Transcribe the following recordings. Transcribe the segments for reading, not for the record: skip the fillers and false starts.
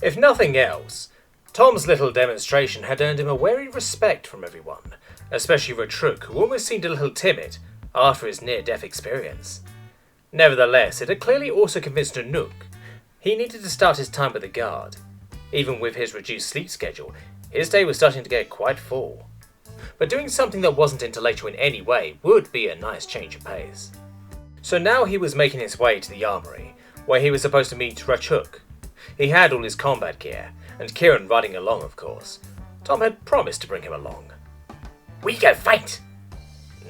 If nothing else, Tom's little demonstration had earned him a wary respect from everyone, especially Warutteri, who almost seemed a little timid after his near-death experience. Nevertheless, it had clearly also convinced Nanook he needed to start his time with the guard. Even with his reduced sleep schedule, his day was starting to get quite full. But doing something that wasn't intellectual in any way would be a nice change of pace. So now he was making his way to the armory, where he was supposed to meet Warutteri. He had all his combat gear, and Kieran riding along, of course. Tom had promised to bring him along. We go fight!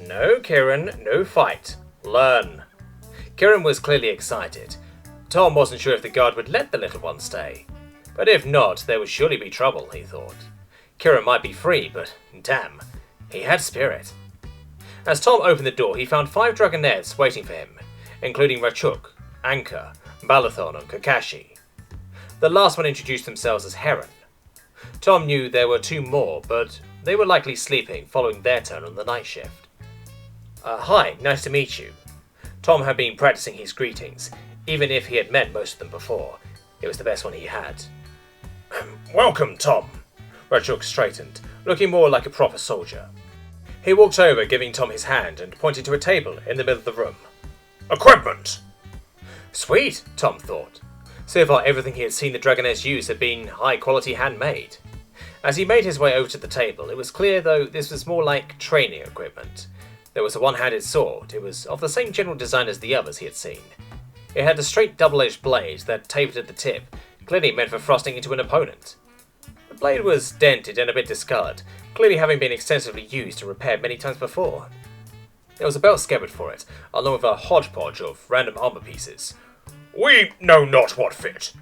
No, Kieran, no fight. Learn. Kieran was clearly excited. Tom wasn't sure if the guard would let the little one stay. But if not, there would surely be trouble, he thought. Kieran might be free, but damn, he had spirit. As Tom opened the door, he found 5 dragonettes waiting for him, including Warutteri, Anka, Balathon, and Kakashi. The last one introduced themselves as Heron. Tom knew there were 2 more, but they were likely sleeping, following their turn on the night shift. Hi, nice to meet you. Tom had been practicing his greetings, even if he had met most of them before. It was the best one he had. Welcome, Tom. Warutteri straightened, looking more like a proper soldier. He walked over, giving Tom his hand, and pointed to a table in the middle of the room. Equipment! Sweet, Tom thought. So far, everything he had seen the dragonettes use had been high-quality handmade. As he made his way over to the table, it was clear, though, this was more like training equipment. There was a one-handed sword. It was of the same general design as the others he had seen. It had a straight double-edged blade that tapered at the tip, clearly meant for thrusting into an opponent. The blade was dented and a bit discoloured, clearly having been extensively used and repaired many times before. There was a belt scabbard for it, along with a hodgepodge of random armour pieces. We know not what fit,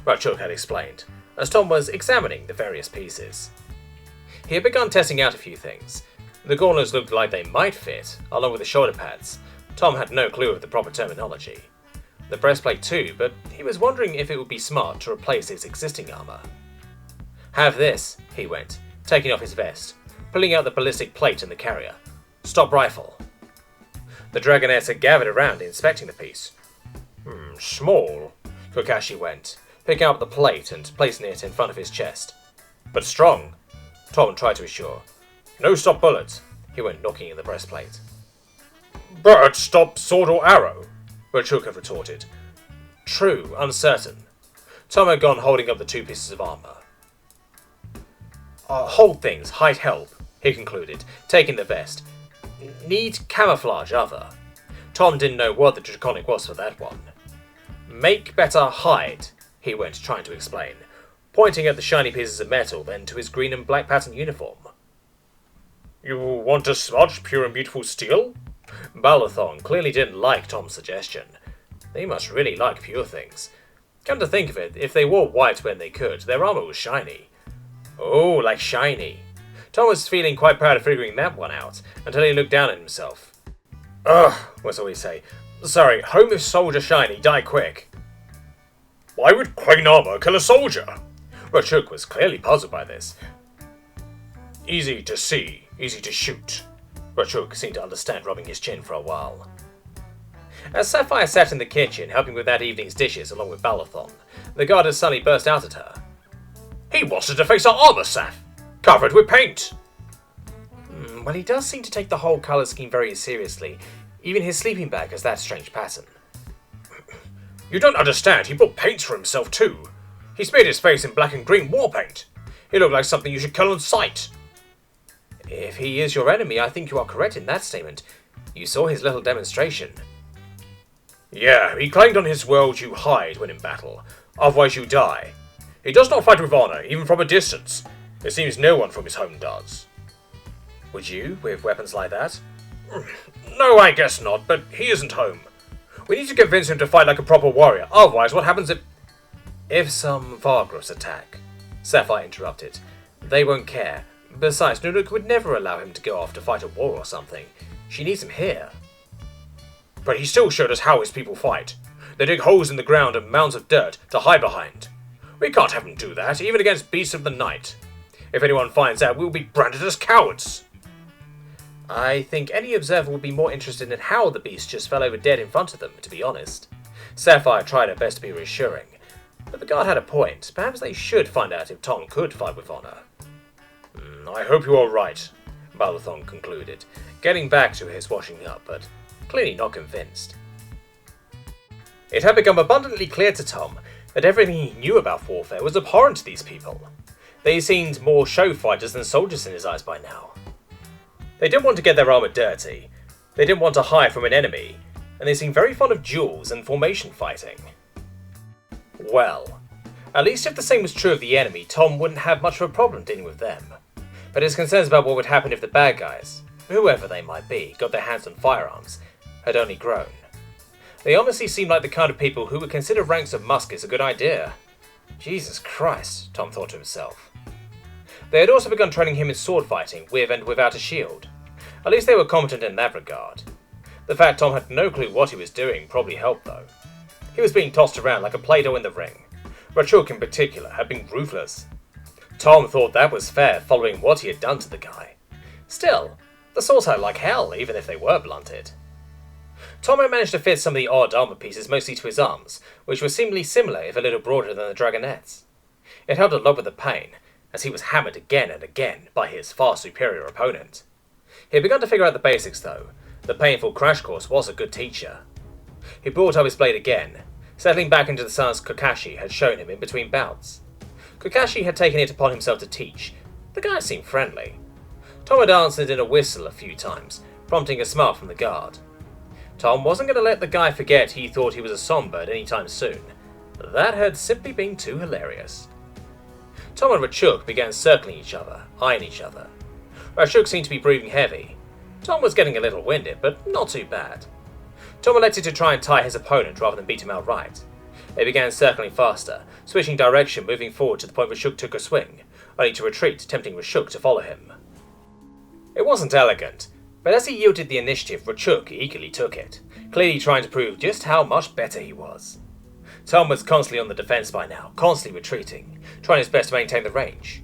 Warutteri had explained, as Tom was examining the various pieces. He had begun testing out a few things. The gauntlets looked like they might fit, along with the shoulder pads. Tom had no clue of the proper terminology. The breastplate too, but he was wondering if it would be smart to replace his existing armour. Have this, he went, taking off his vest, pulling out the ballistic plate in the carrier. Stop rifle. The dragonettes had gathered around inspecting the piece. Small, Kakashi went, picking up the plate and placing it in front of his chest. But strong, Tom tried to assure. No stop bullets, he went, knocking in the breastplate. But stop sword or arrow, Warutteri had retorted. True, uncertain. Tom had gone, holding up the 2 pieces of armour. Hold things, hide help, he concluded, taking the vest. Need camouflage, other. Tom didn't know what the draconic was for that one. Make better hide, he went, trying to explain, pointing at the shiny pieces of metal, then to his green and black patterned uniform. You want to smudge pure and beautiful steel? Balathon clearly didn't like Tom's suggestion. They must really like pure things. Come to think of it, if they wore white when they could, their armour was shiny. Oh, like shiny. Tom was feeling quite proud of figuring that one out, until he looked down at himself. Ugh, was all he'd say. Sorry, home is soldier shiny, die quick. Why would crane armour kill a soldier? Warutteri was clearly puzzled by this. Easy to see, easy to shoot. Warutteri seemed to understand, rubbing his chin for a while. As Sapphire sat in the kitchen, helping with that evening's dishes along with Balathon, the guard had suddenly burst out at her. He wants to deface our armour, Saph! Covered with paint! Well, he does seem to take the whole colour scheme very seriously. Even his sleeping bag has that strange pattern. You don't understand, he bought paints for himself too. He smeared his face in black and green war paint. He looked like something you should kill on sight. If he is your enemy, I think you are correct in that statement. You saw his little demonstration. Yeah, he claimed on his world you hide when in battle, otherwise you die. He does not fight with honour, even from a distance. It seems no one from his home does. Would you, with weapons like that? No, I guess not, but he isn't home. We need to convince him to fight like a proper warrior, otherwise what happens if... If some Vargros attack, Sapphire interrupted. They won't care. Besides, Nanook would never allow him to go off to fight a war or something. She needs him here. But he still showed us how his people fight. They dig holes in the ground and mounds of dirt to hide behind. We can't have him do that, even against beasts of the night. If anyone finds out, we will be branded as cowards. I think any observer would be more interested in how the beast just fell over dead in front of them, to be honest. Sapphire tried her best to be reassuring. But the guard had a point. Perhaps they should find out if Tom could fight with honor. I hope you are right, Balathon concluded, getting back to his washing up, but clearly not convinced. It had become abundantly clear to Tom that everything he knew about warfare was abhorrent to these people. They seemed more show fighters than soldiers in his eyes by now. They didn't want to get their armor dirty, they didn't want to hide from an enemy, and they seemed very fond of duels and formation fighting. Well, at least if the same was true of the enemy, Tom wouldn't have much of a problem dealing with them. But his concerns about what would happen if the bad guys, whoever they might be, got their hands on firearms, had only grown. They honestly seemed like the kind of people who would consider ranks of muskets a good idea. Jesus Christ, Tom thought to himself. They had also begun training him in sword fighting, with and without a shield. At least they were competent in that regard. The fact Tom had no clue what he was doing probably helped though. He was being tossed around like a Play-Doh in the ring. Riek in particular had been ruthless. Tom thought that was fair following what he had done to the guy. Still, the swords hurt like hell even if they were blunted. Tom had managed to fit some of the odd armor pieces mostly to his arms, which were seemingly similar if a little broader than the dragonette's. It helped a lot with the pain, as he was hammered again and again by his far superior opponent. He had begun to figure out the basics though. The painful crash course was a good teacher. He brought up his blade again, settling back into the stance Kakashi had shown him in between bouts. Kakashi had taken it upon himself to teach. The guy seemed friendly. Tom had answered in a whistle a few times, prompting a smile from the guard. Tom wasn't going to let the guy forget he thought he was a songbird anytime soon. That had simply been too hilarious. Tom and Riek began circling each other, eyeing each other. Riek seemed to be breathing heavy. Tom was getting a little winded, but not too bad. Tom elected to try and tie his opponent rather than beat him outright. They began circling faster, switching direction, moving forward to the point Riek took a swing, only to retreat, tempting Riek to follow him. It wasn't elegant, but as he yielded the initiative, Riek eagerly took it, clearly trying to prove just how much better he was. Tom was constantly on the defense by now, constantly retreating, trying his best to maintain the range.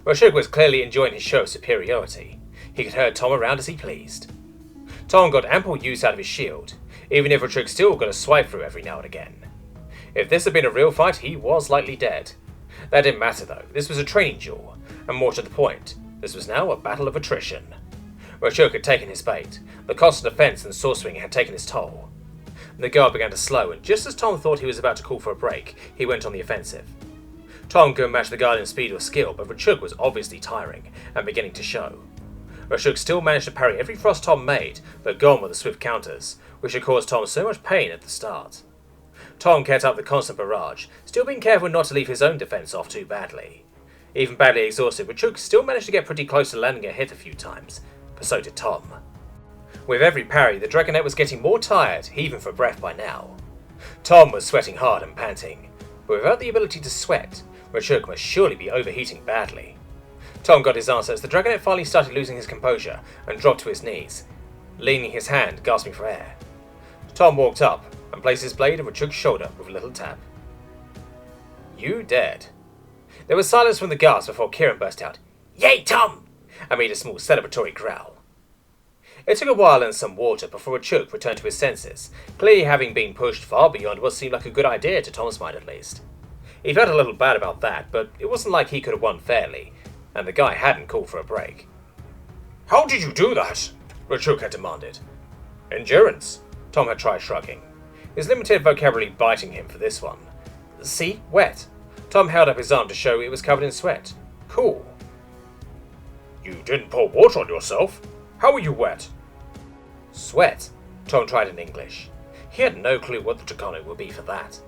Riek was clearly enjoying his show of superiority. He could herd Tom around as he pleased. Tom got ample use out of his shield, even if Riek still got a swipe through every now and again. If this had been a real fight, he was likely dead. That didn't matter though, this was a training duel, and more to the point, this was now a battle of attrition. Riek had taken his bait, the cost of defense and sword swinging had taken its toll. The guard began to slow, and just as Tom thought he was about to call for a break, he went on the offensive. Tom couldn't match the guard in speed or skill, but Riek was obviously tiring, and beginning to show. Riek still managed to parry every thrust Tom made, but gone were the swift counters, which had caused Tom so much pain at the start. Tom kept up the constant barrage, still being careful not to leave his own defense off too badly. Even badly exhausted, Riek still managed to get pretty close to landing a hit a few times, but so did Tom. With every parry, the Dragonette was getting more tired, even for breath by now. Tom was sweating hard and panting, but without the ability to sweat, Riek must surely be overheating badly. Tom got his answer as the Dragonette finally started losing his composure and dropped to his knees, leaning his hand, gasping for air. Tom walked up and placed his blade on Riek's shoulder with a little tap. "You dead." There was silence from the guards before Kieran burst out, "Yay, Tom!" and made a small celebratory growl. It took a while and some water before Riek returned to his senses, clearly having been pushed far beyond what seemed like a good idea to Tom's mind at least. He felt a little bad about that, but it wasn't like he could have won fairly, and the guy hadn't called for a break. "How did you do that?" Riek had demanded. "Endurance," Tom had tried shrugging, his limited vocabulary biting him for this one. "See? Wet." Tom held up his arm to show it was covered in sweat. "Cool." "You didn't pour water on yourself? How were you wet?" "Sweat," Tom tried in English. He had no clue what the Draconic would be for that.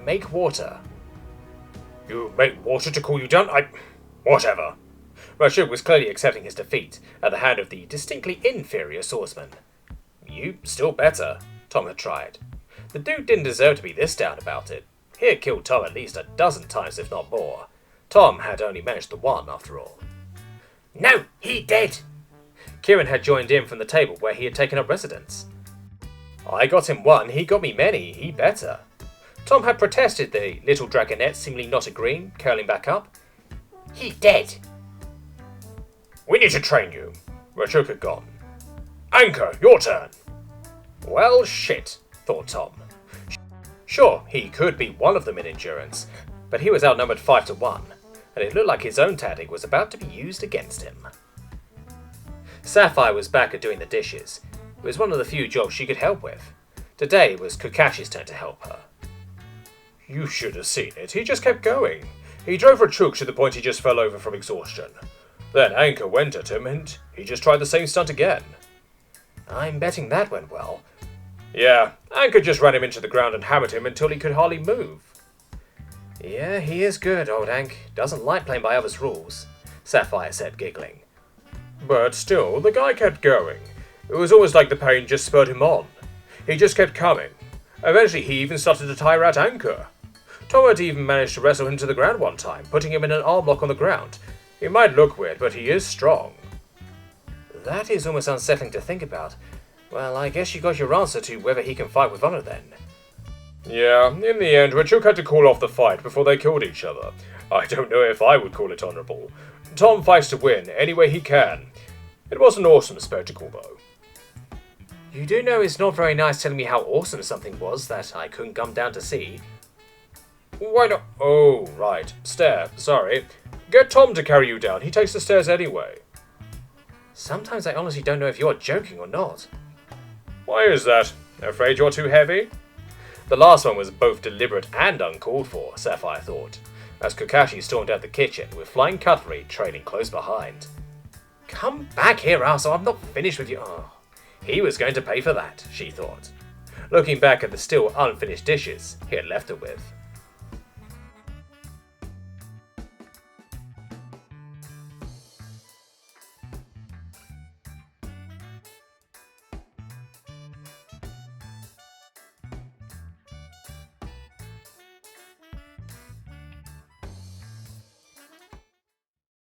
"Make water." "You make water to cool you down? Whatever." Riek was clearly accepting his defeat at the hand of the distinctly inferior swordsman. "You still better," Tom had tried. The dude didn't deserve to be this down about it. He had killed Tom at least a dozen times, if not more. Tom had only managed the one, after all. "No, he dead." Kieran had joined in from the table where he had taken up residence. "I got him one, he got me many, he better." Tom had protested, the little Dragonette seemingly not agreeing, curling back up. "He dead." "We need to train you." Riek had gone. "Anchor, your turn." Well, shit, thought Tom. Sure, he could be one of them in endurance, but he was outnumbered 5 to 1, and it looked like his own tactic was about to be used against him. Sapphire was back at doing the dishes. It was one of the few jobs she could help with. Today it was Kakashi's turn to help her. You should have seen it. He just kept going. He drove her chook to the point he just fell over from exhaustion. Then Anchor went at him, and he just tried the same stunt again. I'm betting that went well. Yeah, Anchor just ran him into the ground and hammered him until he could hardly move. Yeah, he is good, old Ank. Doesn't like playing by others' rules, Sapphire said, giggling. But still, the guy kept going. It was almost like the pain just spurred him on. He just kept coming. Eventually, he even started to tire out Anchor. Tom had even managed to wrestle him to the ground one time, putting him in an arm lock on the ground. He might look weird, but he is strong. That is almost unsettling to think about. Well, I guess you got your answer to whether he can fight with honor then. Yeah, in the end, Richook had to call off the fight before they killed each other. I don't know if I would call it honorable. Tom fights to win any way he can. It was an awesome spectacle, though. You do know it's not very nice telling me how awesome something was that I couldn't come down to see. Why not? Oh, right. Stair, sorry. Get Tom to carry you down. He takes the stairs anyway. Sometimes I honestly don't know if you're joking or not. Why is that? Afraid you're too heavy? The last one was both deliberate and uncalled for, Sapphire thought, as Kakashi stormed out the kitchen with flying cutlery trailing close behind. Come back here, arsehole, I'm not finished with you. Oh, he was going to pay for that, she thought, looking back at the still unfinished dishes he had left her with.